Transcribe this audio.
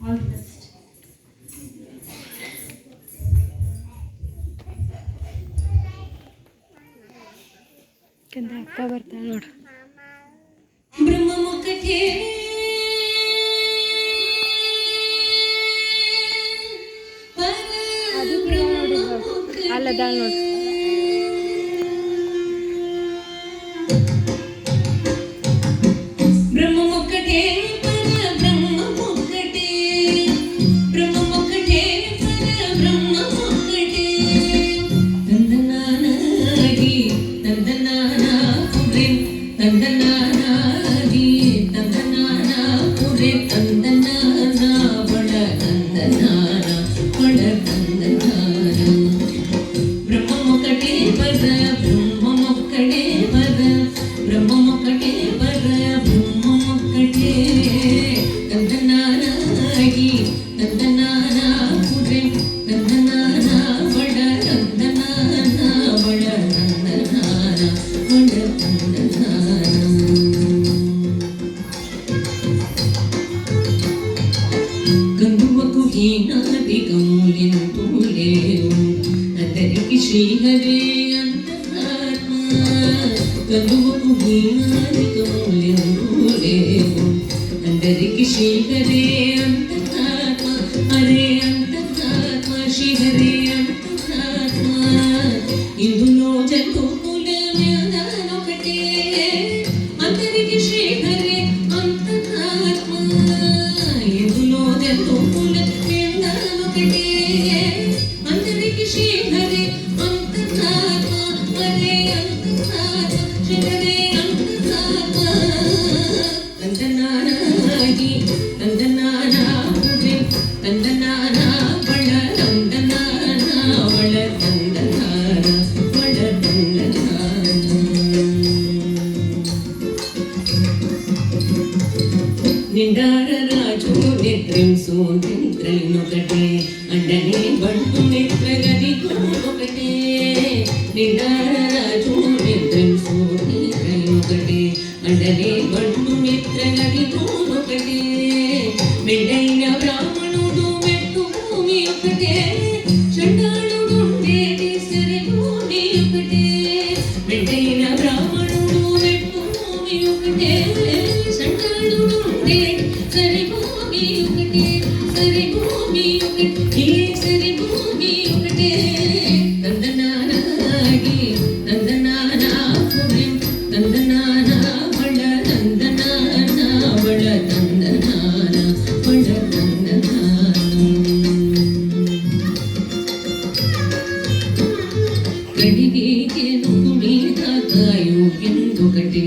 All the best. ಅಕ್ಕ ಬರ್ತಾಳೆ ನೋಡು. ಬ್ರಹ್ಮಮುಖಕ್ಕೆ ಅಲ್ಲದಾಳ ನೋಡು. ಬ್ರಹ್ಮಮುಖಕ್ಕೆ ಪರ ಬ್ರಹ್ಮಮುಖಕ್ಕೆ ಬ್ರಹ್ಮಮುಖಕ್ಕೆ ಪರ ಬ್ರಹ್ಮಮುಖಕ್ಕೆ ತಂದನಾನಾಗಿ ತಂದನಾನ ಪುರೆ ತಂದನಾನಾಗಿ ತಂದನಾನ ಪುರೆ ತಂದನಾನ ಬಡ ತಂದನಾನ ಬಡ ತಂದನಾನ ಬ್ರಹ್ಮಮುಖಕ್ಕೆ ಪರ ಬ್ರಹ್ಮಮುಖಕ್ಕೆ ಪರ ಬ್ರಹ್ಮಮುಖಕ್ಕೆ ಪರ ಬ್ರಹ್ಮಮುಖಕ್ಕೆ ತಂದನಾನಾಗಿ ತಂದನಾನ ಪುರೆ ತಂದನಾನ ಬಡ ತಂದನಾನ ಬಡ ತಂದನಾನ ಬಡ ತಂದನಾನ ಗಂಗುವಕು ಹೀನಾದಿಕಮೂಲ್ಯಂತೂ ಲೇವು ಅದರಿಗೆ ಶ್ರೀಹರೇ ಅಂತರಾತ್ಮ ಗಂಗುವಕು ಹೀನಾದಿಕಮೂಲ್ಯಂತೂ ಲೇವು ಅದರಿಗೆ ಶ್ರೀಹರೇ ಅಂತರಾತ್ಮ ಹರೇ ಅಂತರಾತ್ಮ ಶ್ರೀಹರೇ ಅಂತರಾತ್ಮ ಇಂದುನೋ ಜಂತು ಕುಲ ಮ್ಯಾದಾನೊಕಟೇ ಅಂತರಿಗೆ ಶ್ರೀಹರೇ ಅಂತರಾತ್ಮ ಇಂದುನೋ ಜಂತು ಕುಲ ಮ್ಯಾದಾನೊಕಟೇ ಅಂತರಿಗೆ ಶ್ರೀಹರೇ ಅಂತರಾತ್ಮ ಹರೇ ಅಂತರಾತ್ಮ ಶ್ರೀಹರೇ ಅಂತರಾತ್ಮ ತಂದನಾನಾಗಿ ತಂದನಾನ ಪುರೆ ತಂದನಾನ ಬಳ ತಂದನಾನ ಬಳ ತಂದನಾನ ಬಳ ತಂದನಾನ ನಿಂಡಾರ ರಾಜು ನಿದ್ರಿಂಸು ನಿದ್ರೈನೊಕಟೆ ಅಂಡನೆ ಬಂಟು ನಿದ್ರಗದಿಗೂ ఒకటే నిండార రాజు నిద్రింసు నిద్రైనొకటే అండనే బంటు నిద్రగదిಗೂ ఒకటే మెండైన బ్రాహ్మణుడు మెట్టు భూమి ఒకటే చండాలుడుండేటి సరి భూమి ఒకటే మెండైన బ్రాహ్మణుడు మెట్టు భూమి ఒకటే చండాలుడుండేటి సరి భూమి ఒకటే సరి భూమి ఒకటే సరి భూమి ఒకటే ತಂದನಾನಾಗಿ ತಂದನಾನ ಪುರೆ ತಂದನಾನ ಬಳ ತಂದನಾನ ಬಳ ತಂದನಾನ ಬಳ ತಂದನಾನ ಕಡಿಗೆಗೆ ನುಗ್ಗು ಮೀದ ಕಾಯು ಎಂದೊಕಟೇ